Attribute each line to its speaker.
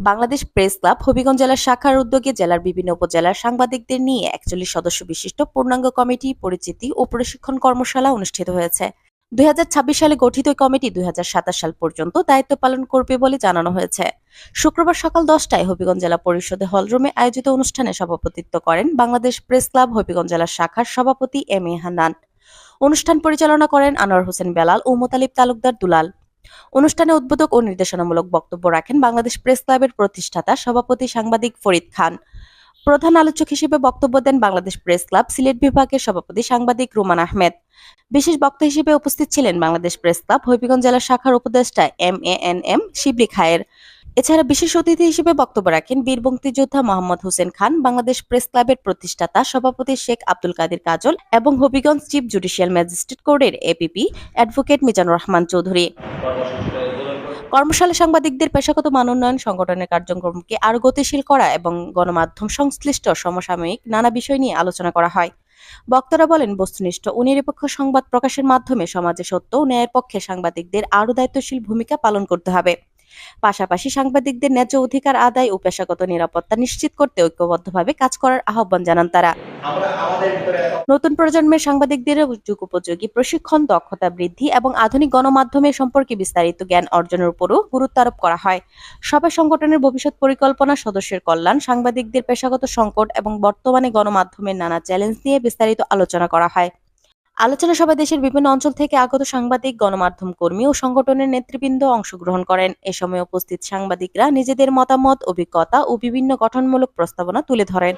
Speaker 1: Bangladesh press club Habiganj জেলার শাখার উদ্যোগে জেলার বিভিন্ন উপজেলার সাংবাদিকদের নিয়ে ৪১ সদস্য বিশিষ্ট পূর্ণাঙ্গ কমিটি পরিচিতি ও প্রশিক্ষণ কর্মশালা অনুষ্ঠিত হয়েছে। ২০২৬ সালে গঠিত এই কমিটি ২০২৭ সাল পর্যন্ত দায়িত্ব পালন করবে বলে জানানো হয়েছে। শুক্রবার সকাল ১০টায় হবিগঞ্জ জেলা পরিষদের হলরুমে আয়োজিত অনুষ্ঠানে সভাপতিত্ব করেন বাংলাদেশ প্রেস ক্লাব হবিগঞ্জ জেলার শাখার সভাপতি এম এ হান্নান। অনুষ্ঠান পরিচালনা করেন আনোয়ার হোসেন বেলাল ও মোতালিব তালুকদার দুলাল। অনুষ্ঠানে উদ্বোধক ও নির্দেশনামূলক বক্তব্য রাখেন বাংলাদেশ প্রেস ক্লাবের প্রতিষ্ঠাতা সভাপতি সাংবাদিক ফরিদ খান। প্রধান আলোচক হিসেবে বক্তব্য দেন বাংলাদেশ প্রেস ক্লাব সিলেট বিভাগের সভাপতি সাংবাদিক রুমান আহমেদ। বিশেষ বক্তা হিসেবে উপস্থিত ছিলেন বাংলাদেশ প্রেস ক্লাব হবিগঞ্জ জেলা শাখার উপদেষ্টা MANM শিবলি খায়ের। এছাড়া বিশেষ অতিথি হিসেবে বক্তব্য রাখেন বীর মুক্তিযোদ্ধা মোহাম্মদ হোসেন খান, বাংলাদেশ প্রেস ক্লাবের প্রতিষ্ঠাতা সভাপতি শেখ আব্দুল কাদির কাজল এবং হবিগঞ্জ চিফ জুডিশিয়াল ম্যাজিস্ট্রেট কোর্টের APP অ্যাডভোকেট মিজানুর রহমান চৌধুরী। কর্মশালা সাংবাদিকদের পেশাগত মান উন্নয়ন, সংগঠনের কার্যক্রমকে আরও গতিশীল করা এবং গণমাধ্যম সংশ্লিষ্ট সমসাময়িক নানা বিষয় নিয়ে আলোচনা করা হয়। বক্তারা বলেন, বস্তুনিষ্ঠ ও নিরপেক্ষ সংবাদ প্রকাশের মাধ্যমে সমাজে সত্য ও ন্যায়ের পক্ষে সাংবাদিকদের আরও দায়িত্বশীল ভূমিকা পালন করতে হবে। পাশাপাশি সাংবাদিকদের ন্যায্য অধিকার আদায় ও পেশাগত নিরাপত্তা নিশ্চিত করতে ঐক্যবদ্ধভাবে কাজ করার আহ্বান জানান তারা। নতুন প্রজন্মের সাংবাদিকদের যুগোপযোগী প্রশিক্ষণ, দক্ষতা বৃদ্ধি এবং আধুনিক গণমাধ্যমের সম্পর্কে বিস্তারিত জ্ঞান অর্জনের উপরও গুরুত্ব আরোপ করা হয়। সভায় সংগঠনের ভবিষ্যৎ পরিকল্পনা, সদস্যের কল্যাণ, সাংবাদিকদের পেশাগত সংকট এবং বর্তমানে গণমাধ্যমের নানা চ্যালেঞ্জ নিয়ে বিস্তারিত আলোচনা করা হয়। আলোচনা সভায় দেশের বিভিন্ন অঞ্চল থেকে আগত সাংবাদিক, গণমাধ্যম কর্মী ও সংগঠনের নেতৃবৃন্দ অংশগ্রহণ করেন। এ সময় উপস্থিত সাংবাদিকরা নিজেদের মতামত, অভিজ্ঞতা ও বিভিন্ন গঠনমূলক প্রস্তাবনা তুলে ধরেন।